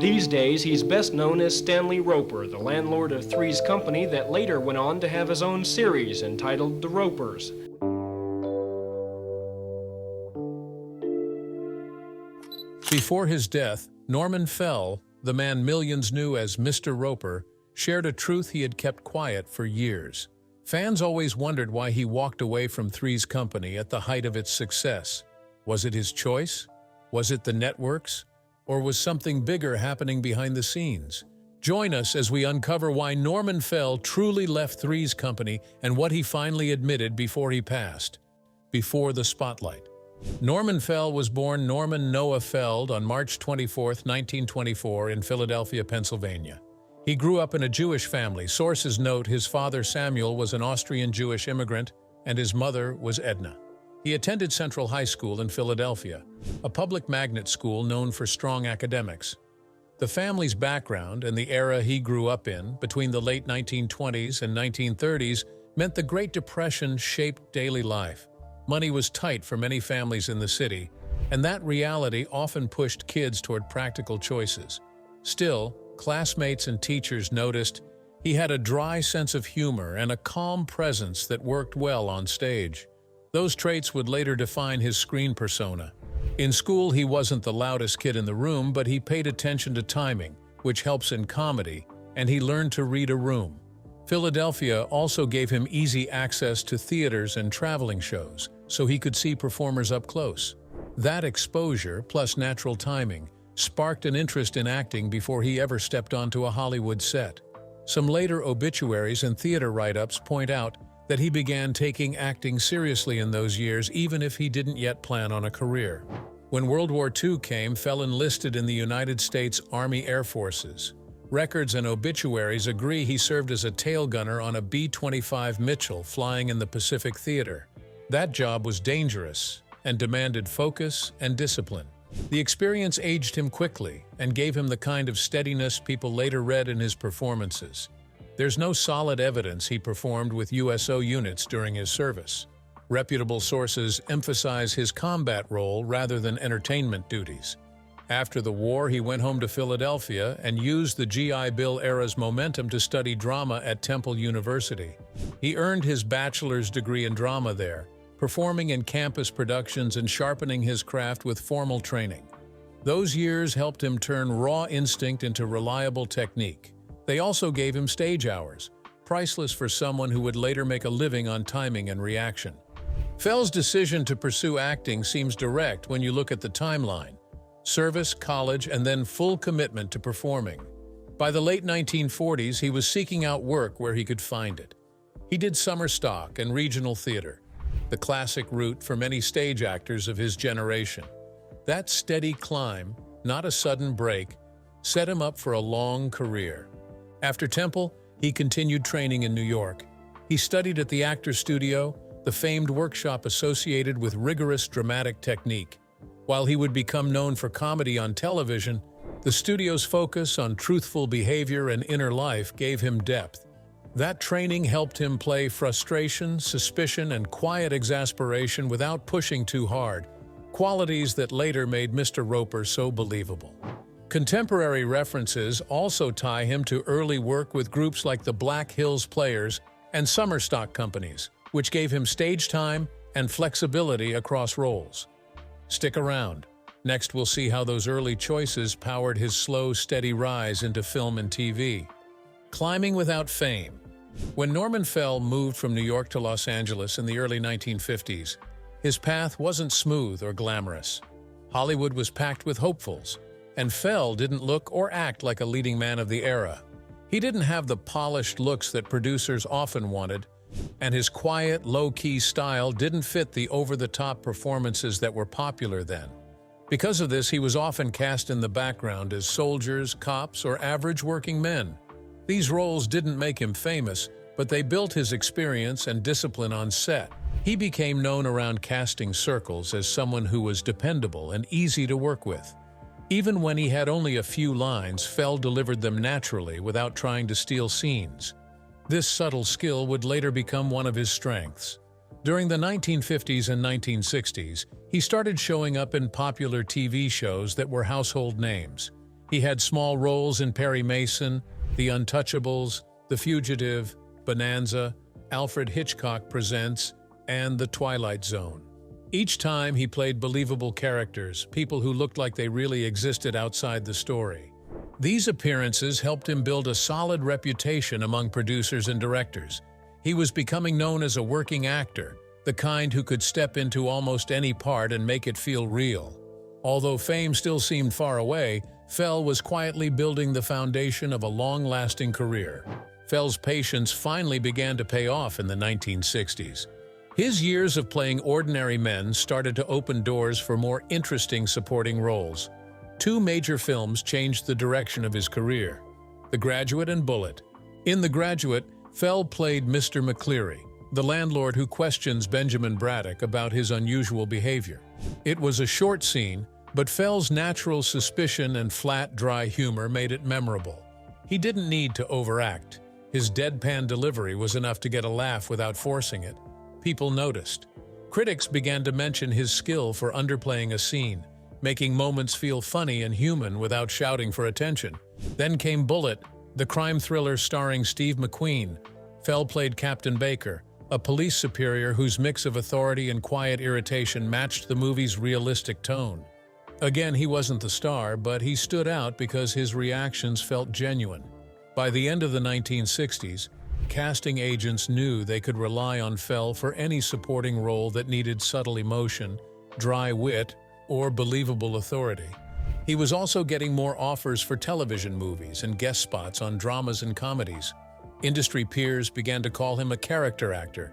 These days, he's best known as Stanley Roper, the landlord of Three's Company that later went on to have his own series entitled The Ropers. Before his death, Norman Fell, the man millions knew as Mr. Roper, shared a truth he had kept quiet for years. Fans always wondered why he walked away from Three's Company at the height of its success. Was it his choice? Was it the networks? Or was something bigger happening behind the scenes? Join us as we uncover why Norman Fell truly left Three's Company and what he finally admitted before he passed. Before the spotlight. Norman Fell was born Norman Noah Feld on March 24, 1924 in Philadelphia, Pennsylvania. He grew up in a Jewish family. Sources note his father Samuel was an Austrian Jewish immigrant and his mother was Edna. He attended Central High School in Philadelphia, a public magnet school known for strong academics. The family's background and the era he grew up in, between the late 1920s and 1930s, meant the Great Depression shaped daily life. Money was tight for many families in the city, and that reality often pushed kids toward practical choices. Still, classmates and teachers noticed he had a dry sense of humor and a calm presence that worked well on stage. Those traits would later define his screen persona. In school, he wasn't the loudest kid in the room, but he paid attention to timing, which helps in comedy, and he learned to read a room. Philadelphia also gave him easy access to theaters and traveling shows, so he could see performers up close. That exposure, plus natural timing, sparked an interest in acting before he ever stepped onto a Hollywood set. Some later obituaries and theater write-ups point out that he began taking acting seriously in those years, even if he didn't yet plan on a career. When World War II came, Fell enlisted in the United States Army Air Forces. Records and obituaries agree he served as a tail gunner on a B-25 Mitchell flying in the Pacific Theater. That job was dangerous and demanded focus and discipline. The experience aged him quickly and gave him the kind of steadiness people later read in his performances. There's no solid evidence he performed with USO units during his service. Reputable sources emphasize his combat role rather than entertainment duties. After the war, he went home to Philadelphia and used the GI Bill era's momentum to study drama at Temple University. He earned his bachelor's degree in drama there, performing in campus productions and sharpening his craft with formal training. Those years helped him turn raw instinct into reliable technique. They also gave him stage hours, priceless for someone who would later make a living on timing and reaction. Fell's decision to pursue acting seems direct when you look at the timeline. Service, college, and then full commitment to performing. By the late 1940s, he was seeking out work where he could find it. He did summer stock and regional theater, the classic route for many stage actors of his generation. That steady climb, not a sudden break, set him up for a long career. After Temple, he continued training in New York. He studied at the Actors Studio, the famed workshop associated with rigorous dramatic technique. While he would become known for comedy on television, the studio's focus on truthful behavior and inner life gave him depth. That training helped him play frustration, suspicion, and quiet exasperation without pushing too hard, qualities that later made Mr. Roper so believable. Contemporary references also tie him to early work with groups like the Black Hills Players and summer stock companies, which gave him stage time and flexibility across roles. Stick around. Next, we'll see how those early choices powered his slow, steady rise into film and TV. Climbing without fame. When Norman Fell moved from New York to Los Angeles in the early 1950s, his path wasn't smooth or glamorous. Hollywood was packed with hopefuls, and Fell didn't look or act like a leading man of the era. He didn't have the polished looks that producers often wanted, and his quiet, low-key style didn't fit the over-the-top performances that were popular then. Because of this, he was often cast in the background as soldiers, cops, or average working men. These roles didn't make him famous, but they built his experience and discipline on set. He became known around casting circles as someone who was dependable and easy to work with. Even when he had only a few lines, Fell delivered them naturally without trying to steal scenes. This subtle skill would later become one of his strengths. During the 1950s and 1960s, he started showing up in popular TV shows that were household names. He had small roles in Perry Mason, The Untouchables, The Fugitive, Bonanza, Alfred Hitchcock Presents, and The Twilight Zone. Each time he played believable characters, people who looked like they really existed outside the story. These appearances helped him build a solid reputation among producers and directors. He was becoming known as a working actor, the kind who could step into almost any part and make it feel real. Although fame still seemed far away, Fell was quietly building the foundation of a long-lasting career. Fell's patience finally began to pay off in the 1960s. His years of playing ordinary men started to open doors for more interesting supporting roles. Two major films changed the direction of his career: The Graduate and Bullet. In The Graduate, Fell played Mr. McCleary, the landlord who questions Benjamin Braddock about his unusual behavior. It was a short scene, but Fell's natural suspicion and flat, dry humor made it memorable. He didn't need to overact. His deadpan delivery was enough to get a laugh without forcing it. People noticed. Critics began to mention his skill for underplaying a scene, making moments feel funny and human without shouting for attention. Then came Bullet, the crime thriller starring Steve McQueen. Fell played Captain Baker, a police superior whose mix of authority and quiet irritation matched the movie's realistic tone. Again, he wasn't the star, but he stood out because his reactions felt genuine. By the end of the 1960s, casting agents knew they could rely on Fell for any supporting role that needed subtle emotion, dry wit, or believable authority. He was also getting more offers for television movies and guest spots on dramas and comedies. Industry peers began to call him a character actor,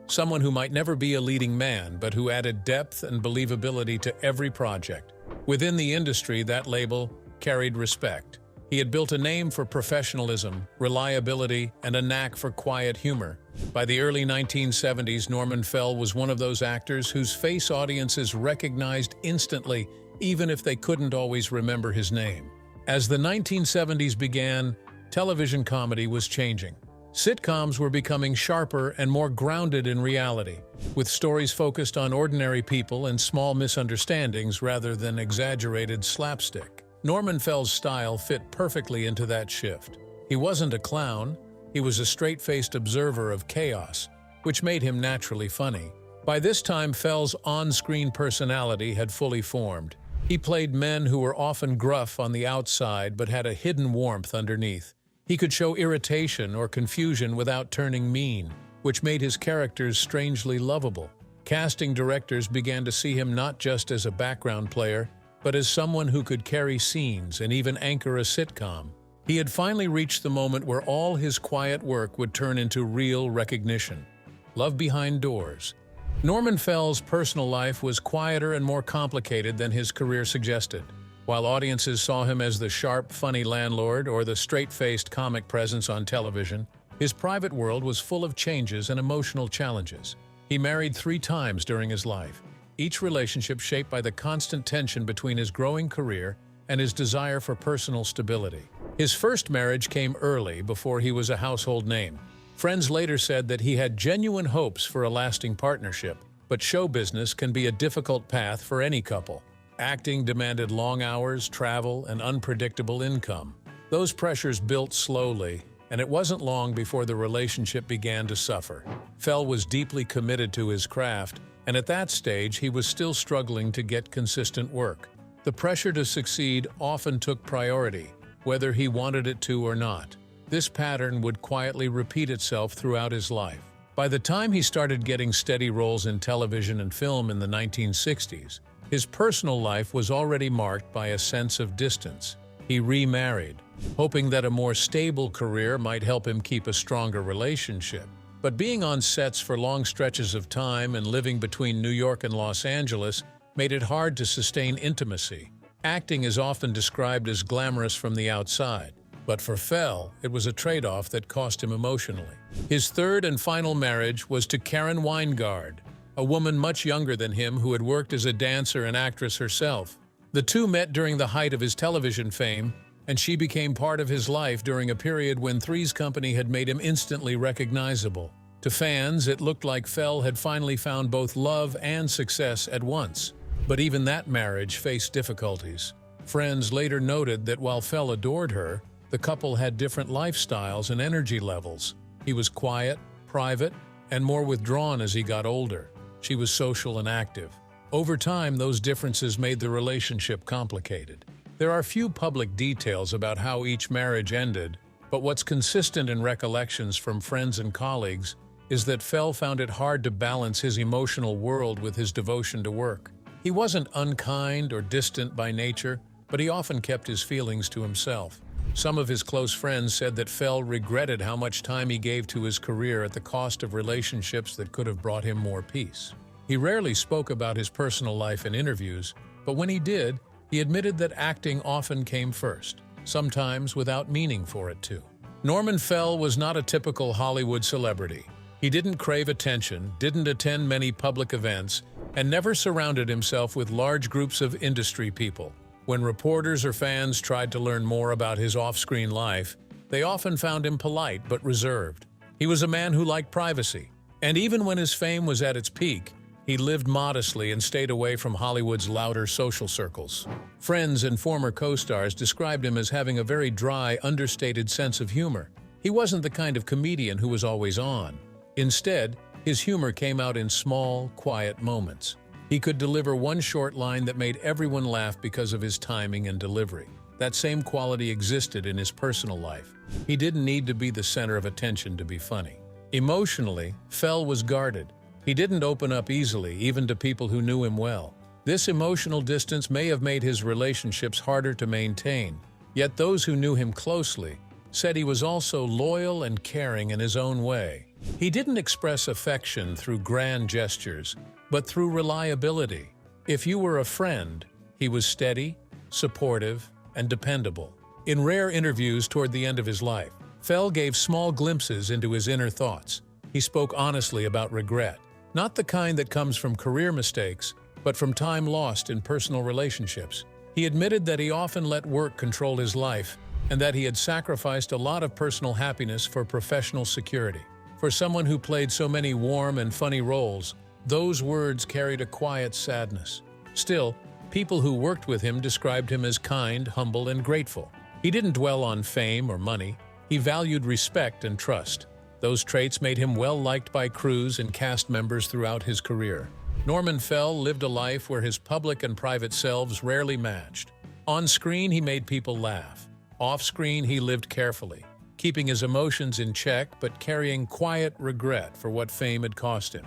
someone who might never be a leading man, but who added depth and believability to every project. Within the industry, that label carried respect. He had built a name for professionalism, reliability, and a knack for quiet humor. By the early 1970s, Norman Fell was one of those actors whose face audiences recognized instantly, even if they couldn't always remember his name. As the 1970s began, television comedy was changing. Sitcoms were becoming sharper and more grounded in reality, with stories focused on ordinary people and small misunderstandings rather than exaggerated slapstick. Norman Fell's style fit perfectly into that shift. He wasn't a clown, he was a straight-faced observer of chaos, which made him naturally funny. By this time, Fell's on-screen personality had fully formed. He played men who were often gruff on the outside but had a hidden warmth underneath. He could show irritation or confusion without turning mean, which made his characters strangely lovable. Casting directors began to see him not just as a background player, but as someone who could carry scenes and even anchor a sitcom. He had finally reached the moment where all his quiet work would turn into real recognition. Love Behind Doors. Norman Fell's personal life was quieter and more complicated than his career suggested. While audiences saw him as the sharp, funny landlord or the straight-faced comic presence on television, his private world was full of changes and emotional challenges. He married 3 times during his life, each relationship shaped by the constant tension between his growing career and his desire for personal stability. His first marriage came early, before he was a household name. Friends later said that he had genuine hopes for a lasting partnership, but show business can be a difficult path for any couple. Acting demanded long hours, travel, and unpredictable income. Those pressures built slowly, and it wasn't long before the relationship began to suffer. Fell was deeply committed to his craft, and at that stage he was still struggling to get consistent work. The pressure to succeed often took priority, whether he wanted it to or not. This pattern would quietly repeat itself throughout his life. By the time he started getting steady roles in television and film in the 1960s, his personal life was already marked by a sense of distance. He remarried, hoping that a more stable career might help him keep a stronger relationship. But being on sets for long stretches of time and living between New York and Los Angeles made it hard to sustain intimacy. Acting is often described as glamorous from the outside, but for Fell, it was a trade-off that cost him emotionally. His third and final marriage was to Karen Weingard, a woman much younger than him who had worked as a dancer and actress herself. The two met during the height of his television fame, and she became part of his life during a period when Three's Company had made him instantly recognizable. To fans, it looked like Fell had finally found both love and success at once. But even that marriage faced difficulties. Friends later noted that while Fell adored her, the couple had different lifestyles and energy levels. He was quiet, private, and more withdrawn as he got older. She was social and active. Over time, those differences made the relationship complicated. There are few public details about how each marriage ended, but what's consistent in recollections from friends and colleagues is that Fell found it hard to balance his emotional world with his devotion to work. He wasn't unkind or distant by nature, but he often kept his feelings to himself. Some of his close friends said that Fell regretted how much time he gave to his career at the cost of relationships that could have brought him more peace. He rarely spoke about his personal life in interviews, but when he did, he admitted that acting often came first, sometimes without meaning for it to. Norman Fell was not a typical Hollywood celebrity. He didn't crave attention, didn't attend many public events, and never surrounded himself with large groups of industry people. When reporters or fans tried to learn more about his off-screen life, they often found him polite but reserved. He was a man who liked privacy, and even when his fame was at its peak, he lived modestly and stayed away from Hollywood's louder social circles. Friends and former co-stars described him as having a very dry, understated sense of humor. He wasn't the kind of comedian who was always on. Instead, his humor came out in small, quiet moments. He could deliver one short line that made everyone laugh because of his timing and delivery. That same quality existed in his personal life. He didn't need to be the center of attention to be funny. Emotionally, Fell was guarded. He didn't open up easily, even to people who knew him well. This emotional distance may have made his relationships harder to maintain, yet those who knew him closely said he was also loyal and caring in his own way. He didn't express affection through grand gestures, but through reliability. If you were a friend, he was steady, supportive, and dependable. In rare interviews toward the end of his life, Fell gave small glimpses into his inner thoughts. He spoke honestly about regret, not the kind that comes from career mistakes, but from time lost in personal relationships. He admitted that he often let work control his life and that he had sacrificed a lot of personal happiness for professional security. For someone who played so many warm and funny roles, those words carried a quiet sadness. Still, people who worked with him described him as kind, humble, and grateful. He didn't dwell on fame or money. He valued respect and trust. Those traits made him well-liked by crews and cast members throughout his career. Norman Fell lived a life where his public and private selves rarely matched. On screen, he made people laugh. Off-screen, he lived carefully, keeping his emotions in check but carrying quiet regret for what fame had cost him.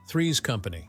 Three's Company.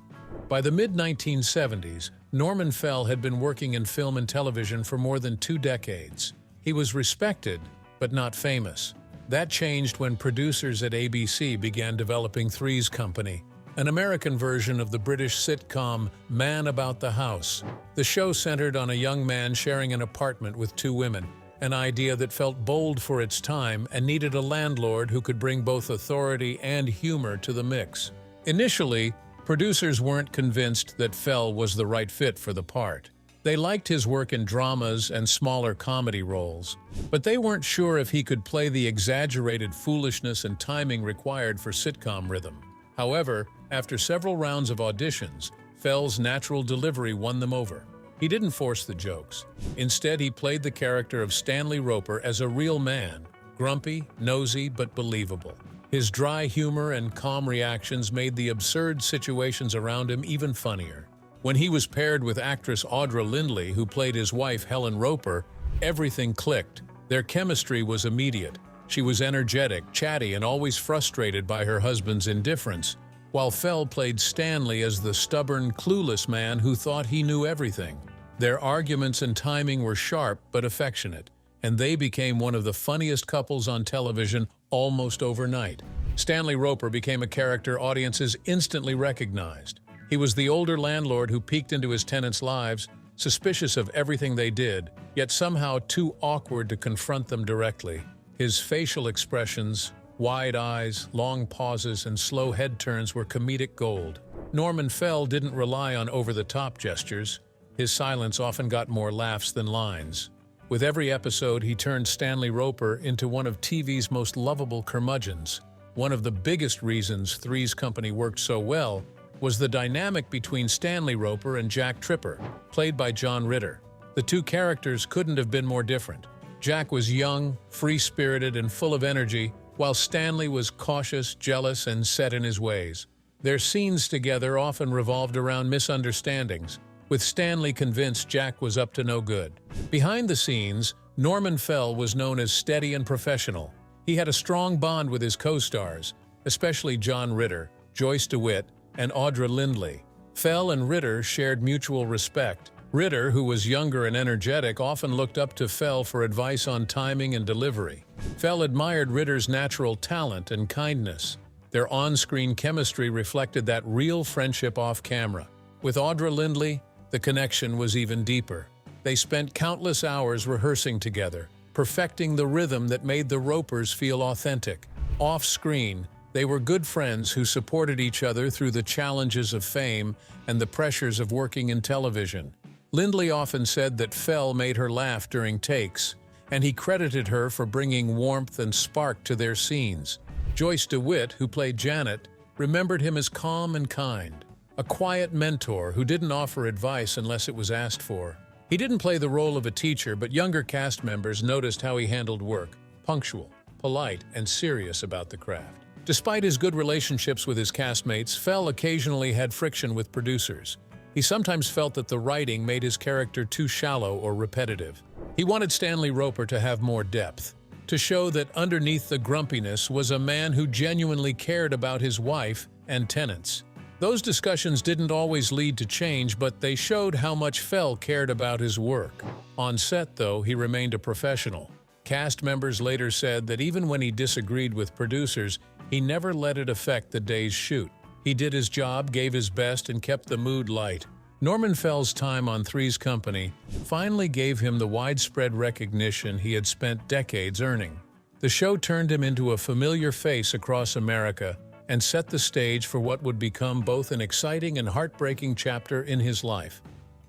By the mid-1970s, Norman Fell had been working in film and television for more than 2 decades. He was respected, but not famous. That changed when producers at ABC began developing Three's Company, an American version of the British sitcom Man About the House. The show centered on a young man sharing an apartment with 2 women, an idea that felt bold for its time and needed a landlord who could bring both authority and humor to the mix. Initially, producers weren't convinced that Fell was the right fit for the part. They liked his work in dramas and smaller comedy roles, but they weren't sure if he could play the exaggerated foolishness and timing required for sitcom rhythm. However, after several rounds of auditions, Fell's natural delivery won them over. He didn't force the jokes. Instead, he played the character of Stanley Roper as a real man, grumpy, nosy, but believable. His dry humor and calm reactions made the absurd situations around him even funnier. When he was paired with actress Audra Lindley, who played his wife Helen Roper, everything clicked. Their chemistry was immediate. She was energetic, chatty, and always frustrated by her husband's indifference, while Fell played Stanley as the stubborn, clueless man who thought he knew everything. Their arguments and timing were sharp but affectionate, and they became one of the funniest couples on television almost overnight. Stanley Roper became a character audiences instantly recognized. He was the older landlord who peeked into his tenants' lives, suspicious of everything they did, yet somehow too awkward to confront them directly. His facial expressions, wide eyes, long pauses, and slow head turns were comedic gold. Norman Fell didn't rely on over-the-top gestures. His silence often got more laughs than lines. With every episode, he turned Stanley Roper into one of TV's most lovable curmudgeons. One of the biggest reasons Three's Company worked so well was the dynamic between Stanley Roper and Jack Tripper, played by John Ritter. The two characters couldn't have been more different. Jack was young, free-spirited, and full of energy, while Stanley was cautious, jealous, and set in his ways. Their scenes together often revolved around misunderstandings, with Stanley convinced Jack was up to no good. Behind the scenes, Norman Fell was known as steady and professional. He had a strong bond with his co-stars, especially John Ritter, Joyce DeWitt, and Audra Lindley. Fell and Ritter shared mutual respect. Ritter, who was younger and energetic, often looked up to Fell for advice on timing and delivery. Fell admired Ritter's natural talent and kindness. Their on-screen chemistry reflected that real friendship off-camera. With Audra Lindley, the connection was even deeper. They spent countless hours rehearsing together, perfecting the rhythm that made the Ropers feel authentic. Off-screen, they were good friends who supported each other through the challenges of fame and the pressures of working in television. Lindley often said that Fell made her laugh during takes, and he credited her for bringing warmth and spark to their scenes. Joyce DeWitt, who played Janet, remembered him as calm and kind, a quiet mentor who didn't offer advice unless it was asked for. He didn't play the role of a teacher, but younger cast members noticed how he handled work, punctual, polite, and serious about the craft. Despite his good relationships with his castmates, Fell occasionally had friction with producers. He sometimes felt that the writing made his character too shallow or repetitive. He wanted Stanley Roper to have more depth, to show that underneath the grumpiness was a man who genuinely cared about his wife and tenants. Those discussions didn't always lead to change, but they showed how much Fell cared about his work. On set, though, he remained a professional. Cast members later said that even when he disagreed with producers, he never let it affect the day's shoot. He did his job, gave his best, and kept the mood light. Norman Fell's time on Three's Company finally gave him the widespread recognition he had spent decades earning. The show turned him into a familiar face across America and set the stage for what would become both an exciting and heartbreaking chapter in his life.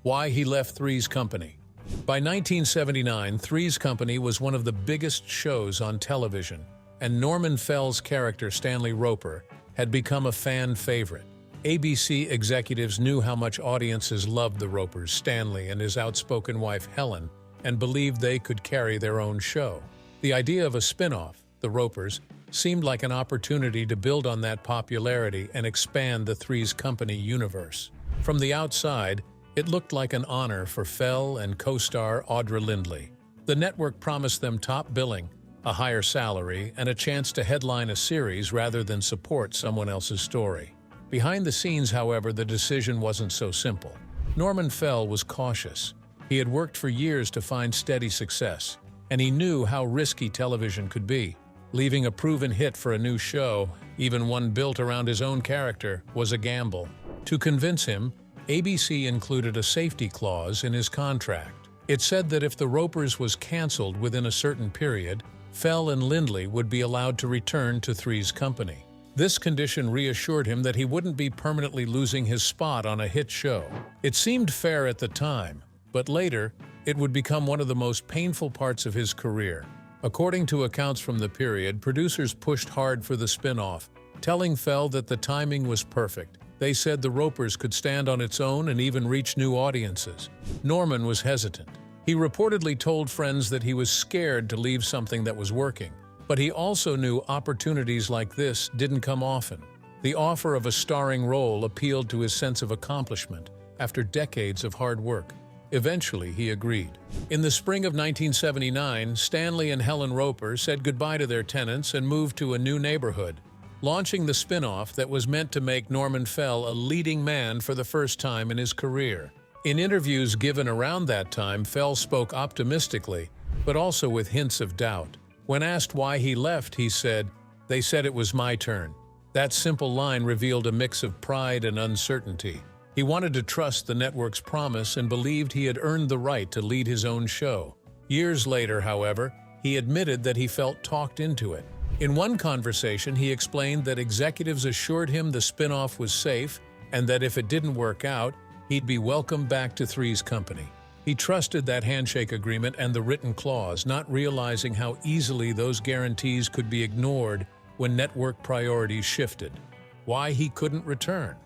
Why he left Three's Company. By 1979, Three's Company was one of the biggest shows on television, and Norman Fell's character, Stanley Roper, had become a fan favorite. ABC executives knew how much audiences loved the Ropers, Stanley and his outspoken wife Helen, and believed they could carry their own show. The idea of a spin-off, The Ropers, seemed like an opportunity to build on that popularity and expand the Three's Company universe. From the outside, it looked like an honor for Fell and co-star Audra Lindley. The network promised them top billing, a higher salary, and a chance to headline a series rather than support someone else's story. Behind the scenes, however, the decision wasn't so simple. Norman Fell was cautious. He had worked for years to find steady success, and he knew how risky television could be. Leaving a proven hit for a new show, even one built around his own character, was a gamble. To convince him, ABC included a safety clause in his contract. It said that if The Ropers was canceled within a certain period, Fell and Lindley would be allowed to return to Three's Company. This condition reassured him that he wouldn't be permanently losing his spot on a hit show. It seemed fair at the time, but later, it would become one of the most painful parts of his career. According to accounts from the period, producers pushed hard for the spin-off, telling Fell that the timing was perfect. They said The Ropers could stand on its own and even reach new audiences. Norman was hesitant. He reportedly told friends that he was scared to leave something that was working. But he also knew opportunities like this didn't come often. The offer of a starring role appealed to his sense of accomplishment after decades of hard work. Eventually, he agreed. In the spring of 1979, Stanley and Helen Roper said goodbye to their tenants and moved to a new neighborhood, launching the spin-off that was meant to make Norman Fell a leading man for the first time in his career. In interviews given around that time, Fell spoke optimistically, but also with hints of doubt. When asked why he left, he said, "They said it was my turn." That simple line revealed a mix of pride and uncertainty. He wanted to trust the network's promise and believed he had earned the right to lead his own show. Years later, however, he admitted that he felt talked into it. In one conversation, he explained that executives assured him the spin-off was safe and that if it didn't work out, he'd be welcomed back to Three's Company. He trusted that handshake agreement and the written clause, not realizing how easily those guarantees could be ignored when network priorities shifted. Why he couldn't return.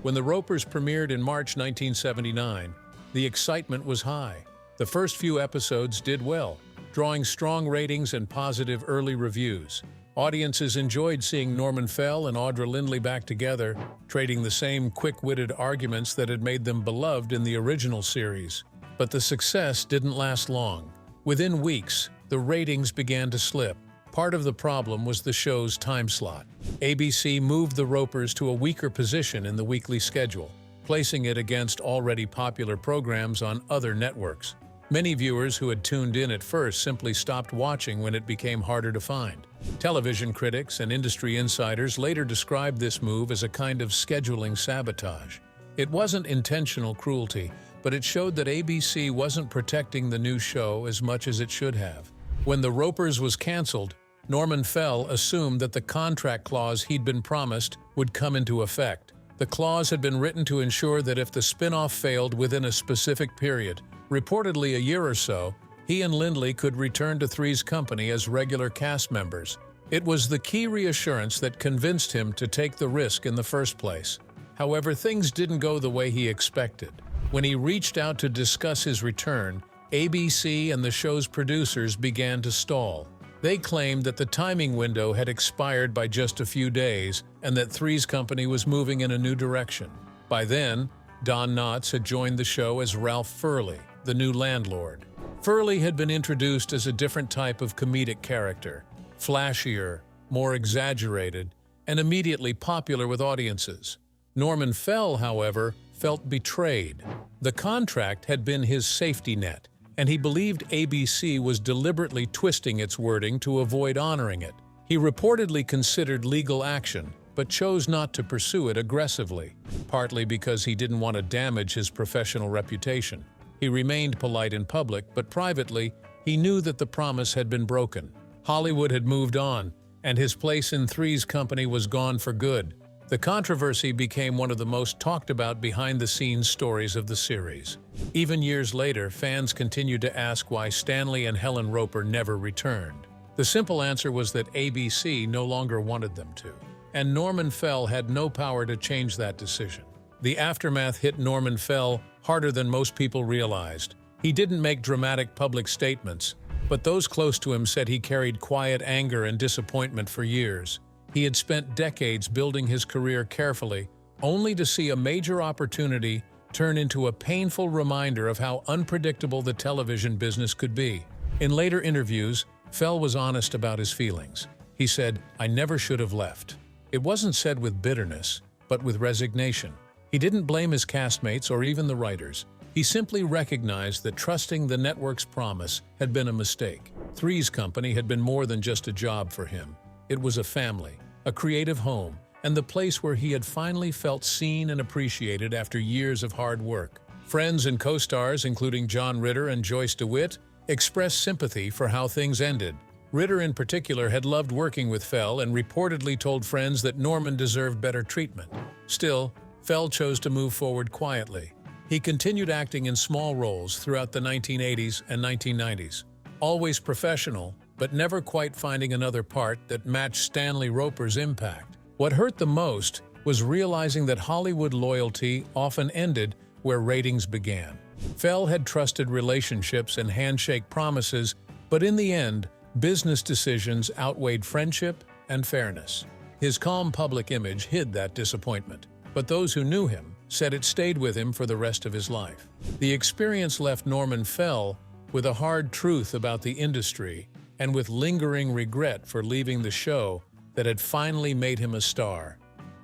When The Ropers premiered in March 1979, the excitement was high. The first few episodes did well, drawing strong ratings and positive early reviews. Audiences enjoyed seeing Norman Fell and Audra Lindley back together, trading the same quick-witted arguments that had made them beloved in the original series. But the success didn't last long. Within weeks, the ratings began to slip. Part of the problem was the show's time slot. ABC moved the Ropers to a weaker position in the weekly schedule, placing it against already popular programs on other networks. Many viewers who had tuned in at first simply stopped watching when it became harder to find. Television critics and industry insiders later described this move as a kind of scheduling sabotage. It wasn't intentional cruelty, but it showed that ABC wasn't protecting the new show as much as it should have. When The Ropers was canceled, Norman Fell assumed that the contract clause he'd been promised would come into effect. The clause had been written to ensure that if the spin-off failed within a specific period, reportedly a year or so, he and Lindley could return to Three's Company as regular cast members. It was the key reassurance that convinced him to take the risk in the first place. However, things didn't go the way he expected. When he reached out to discuss his return, ABC and the show's producers began to stall. They claimed that the timing window had expired by just a few days and that Three's Company was moving in a new direction. By then, Don Knotts had joined the show as Ralph Furley, the new landlord. Furley had been introduced as a different type of comedic character, flashier, more exaggerated, and immediately popular with audiences. Norman Fell, however, felt betrayed. The contract had been his safety net, and he believed ABC was deliberately twisting its wording to avoid honoring it. He reportedly considered legal action, but chose not to pursue it aggressively, partly because he didn't want to damage his professional reputation. He remained polite in public, but privately, he knew that the promise had been broken. Hollywood had moved on, and his place in Three's Company was gone for good. The controversy became one of the most talked about behind-the-scenes stories of the series. Even years later, fans continued to ask why Stanley and Helen Roper never returned. The simple answer was that ABC no longer wanted them to, and Norman Fell had no power to change that decision. The aftermath hit Norman Fell harder than most people realized. He didn't make dramatic public statements, but those close to him said he carried quiet anger and disappointment for years. He had spent decades building his career carefully, only to see a major opportunity turn into a painful reminder of how unpredictable the television business could be. In later interviews, Fell was honest about his feelings. He said, "I never should have left." It wasn't said with bitterness, but with resignation. He didn't blame his castmates or even the writers. He simply recognized that trusting the network's promise had been a mistake. Three's Company had been more than just a job for him. It was a family, a creative home, and the place where he had finally felt seen and appreciated after years of hard work. Friends and co-stars, including John Ritter and Joyce DeWitt, expressed sympathy for how things ended. Ritter in particular had loved working with Fell and reportedly told friends that Norman deserved better treatment. Still, Fell chose to move forward quietly. He continued acting in small roles throughout the 1980s and 1990s, always professional, but never quite finding another part that matched Stanley Roper's impact. What hurt the most was realizing that Hollywood loyalty often ended where ratings began. Fell had trusted relationships and handshake promises, but in the end, business decisions outweighed friendship and fairness. His calm public image hid that disappointment, but those who knew him said it stayed with him for the rest of his life. The experience left Norman Fell with a hard truth about the industry and with lingering regret for leaving the show that had finally made him a star.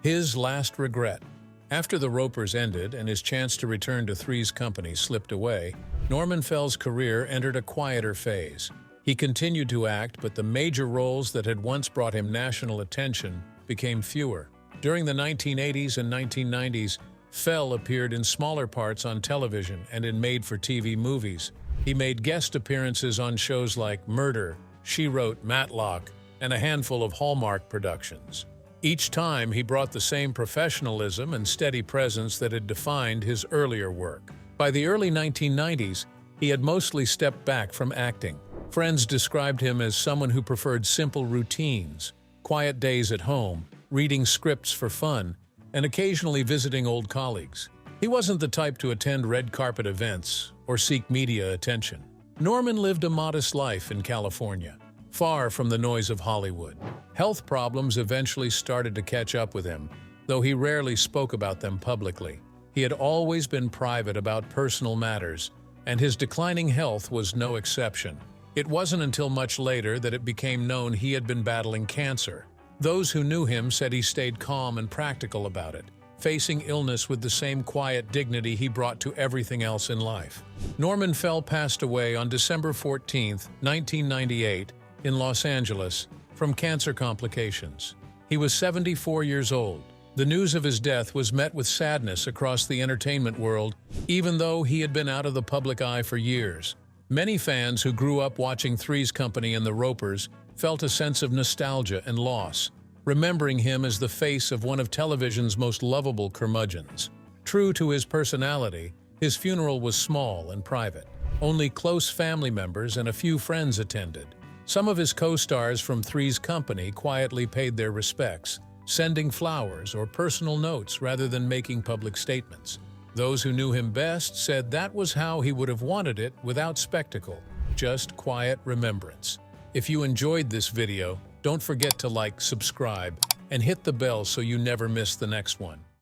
His last regret. After The Ropers ended and his chance to return to Three's Company slipped away, Norman Fell's career entered a quieter phase. He continued to act, but the major roles that had once brought him national attention became fewer. During the 1980s and 1990s, Fell appeared in smaller parts on television and in made-for-TV movies. He made guest appearances on shows like Murder, She Wrote, Matlock, and a handful of Hallmark productions. Each time, he brought the same professionalism and steady presence that had defined his earlier work. By the early 1990s, he had mostly stepped back from acting. Friends described him as someone who preferred simple routines, quiet days at home, reading scripts for fun, and occasionally visiting old colleagues. He wasn't the type to attend red carpet events or seek media attention. Norman lived a modest life in California, far from the noise of Hollywood. Health problems eventually started to catch up with him, though he rarely spoke about them publicly. He had always been private about personal matters, and his declining health was no exception. It wasn't until much later that it became known he had been battling cancer. Those who knew him said he stayed calm and practical about it, facing illness with the same quiet dignity he brought to everything else in life. Norman Fell passed away on December 14, 1998, in Los Angeles, from cancer complications. He was 74 years old. The news of his death was met with sadness across the entertainment world, even though he had been out of the public eye for years. Many fans who grew up watching Three's Company and the Ropers felt a sense of nostalgia and loss, remembering him as the face of one of television's most lovable curmudgeons. True to his personality, his funeral was small and private. Only close family members and a few friends attended. Some of his co-stars from Three's Company quietly paid their respects, sending flowers or personal notes rather than making public statements. Those who knew him best said that was how he would have wanted it, without spectacle, just quiet remembrance. If you enjoyed this video, don't forget to like, subscribe, and hit the bell so you never miss the next one.